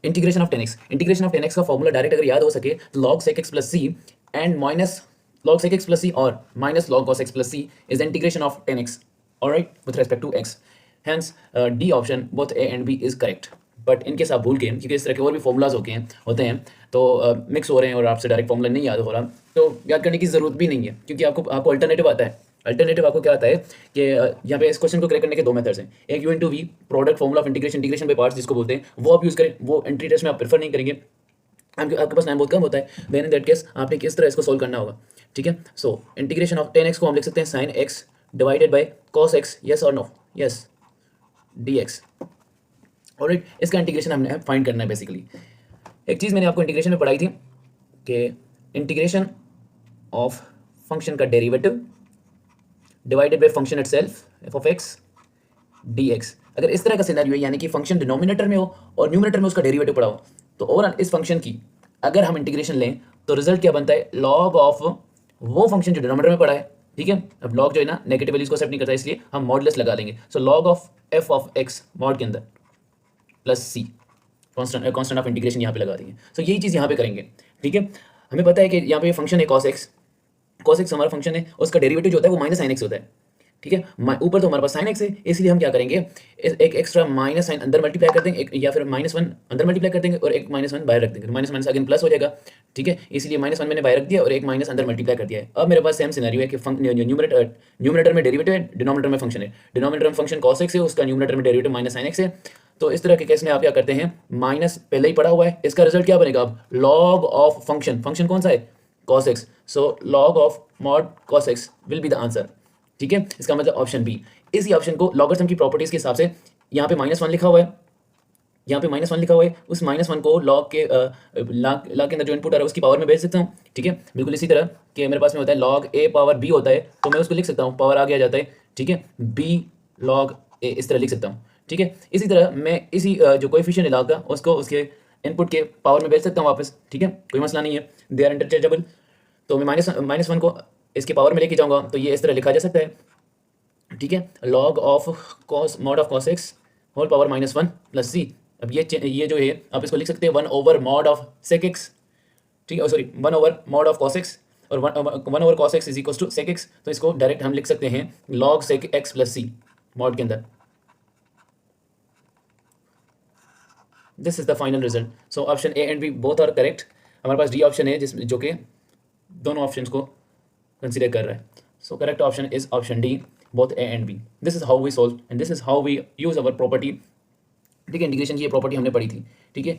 Integration of 10x, integration of 10x का formula direct अगर याद हो सके तो log sec x plus c and minus log sec x plus c और minus log cos x plus c is the integration of 10x, all right, with respect to x. Hence D option both A and B is correct. But इनके साथ भूल के, क्योंकि इस तरह के और भी फॉर्मूलाज होते हैं तो मिक्स हो रहे हैं और आपसे डायरेक्ट फॉर्मूला नहीं याद हो रहा, तो याद करने की ज़रूरत भी नहीं है, क्योंकि आपको अल्टरनेटिव आता है। अल्टरनेटिव आपको क्या आता है कि यहाँ पे इस क्वेश्चन को करेक्ट करने के दो मेथड्स हैं, एक u into v product formula of integration by parts जिसको बोलते हैं, वो आप यूज़ करें। वो एंट्री टेस्ट में आप प्रेफर नहीं करेंगे, आपके पास टाइम बहुत कम होता है, देन इन दैट केस आपने किस तरह इसको सोल्व करना होगा। ठीक है, सो इंटीग्रेशन ऑफ 10x को हम लिख सकते हैं sine x divided by cos x, yes और नो, यस, dx। ऑलराइट, इसका इंटीग्रेशन हमने फाइंड करना है बेसिकली। एक चीज़ मैंने आपको इंटीग्रेशन में पढ़ाई थी कि इंटीग्रेशन ऑफ फंक्शन का derivative divided by function itself f of x dx। अगर इस तरह का सिनेरियो है, यानी कि फंक्शन डिनोमिनेटर में हो और न्यूमरेटर में उसका डेरिवेटिव पड़ा हो, तो ओवरऑल इस फंक्शन की अगर हम इंटीग्रेशन लें तो रिजल्ट क्या बनता है, log ऑफ वो फंक्शन जो डिनोमिनेटर में पड़ा है। ठीक है, अब log जो है ना नेगेटिव वैल्यूज को एक्सेप्ट नहीं करता, इसलिए हम मॉडुलस लगा देंगे। सो log of f of x mod के अंदर plus c, constant of integration यहाँ पे लगा देंगे। सो यही चीज़ यहाँ पे करेंगे। ठीक है, हमें पता है कि यहाँ पे फंक्शन है cos x हमारा फंक्शन है, उसका डेरिवेटिव जो होता है वो माइनस साइन एक्स होता है। ठीक है, ऊपर तो हमारे पास साइन एक्स है, इसलिए हम क्या करेंगे, एक एक्स्ट्रा माइनस साइन अंदर मल्टीप्लाई कर देंगे, या फिर -1 अंदर मल्टीप्लाई कर देंगे और एक -1 बाहर रख देंगे, माइनस अगेन प्लस हो जाएगा। ठीक है, इसलिए -1 मैंने बाहर रख दिया और एक माइनस अंदर मल्टीप्लाई कर दिया है। अब मेरे पास सेम सिनेरियो है कि न्यूमरेटर में डेरिवेटिव है, डिनोमिनेटर में फंक्शन है। डिनोमिनेटर में फंक्शन cos x है, उसका न्यूमरेटर में डेरिवेटिव माइनस साइन एक्स है। तो इस तरह के केस में आप क्या करते हैं, माइनस पहले ही पड़ा हुआ है, इसका रिजल्ट क्या बनेगा, अब log ऑफ फंक्शन कौन सा है, cos x, so log of mod cos x will be the answer. ठीक है, इसका मतलब ऑप्शन बी। इसी ऑप्शन को लॉगरिथम की प्रॉपर्टीज के हिसाब से यहाँ पे -1 लिखा हुआ है, यहाँ पे -1 लिखा हुआ है, उस -1 को लॉग के लॉग के अंदर जो इनपुट आ रहा है उसकी पावर में भेज सकता हूँ। ठीक है, बिल्कुल इसी तरह कि मेरे पास में होता है log a पावर b होता है, तो मैं उसको लिख सकता हूँ, पावर आ गया जाता है। ठीक है, b log a इस तरह लिख सकता हूँ। ठीक है, इसी तरह मैं इसी जो कोएफिशिएंट है log का, उसको उसके इनपुट के पावर में भेज सकता हूँ वापस। ठीक है, कोई मसला नहीं है, दे आर इंटरचेंजेबल। तो मैं -1 को इसके पावर में लेके जाऊँगा, तो ये इस तरह लिखा जा सकता है। ठीक है, log of cos mod of cos x whole power -1 plus c। अब ये जो है आप इसको लिख सकते हैं 1 over mod of sec x। ठीक है, sorry 1 over mod of cos x, और 1 over cos x is equal to sec x, तो इसको डायरेक्ट हम लिख सकते हैं log sec x plus c mod के अंदर। This is the final result. So option A and B both are correct. हमारे पास डी ऑप्शन है जिसमें जो कि दोनों ऑप्शंस को कंसीडर कर रहा है। So correct option is option D, both A and B. This is how we solve and this is how we use our property. ठीक है, इंटीग्रेशन की ये प्रॉपर्टी हमने पढ़ी थी। ठीक है,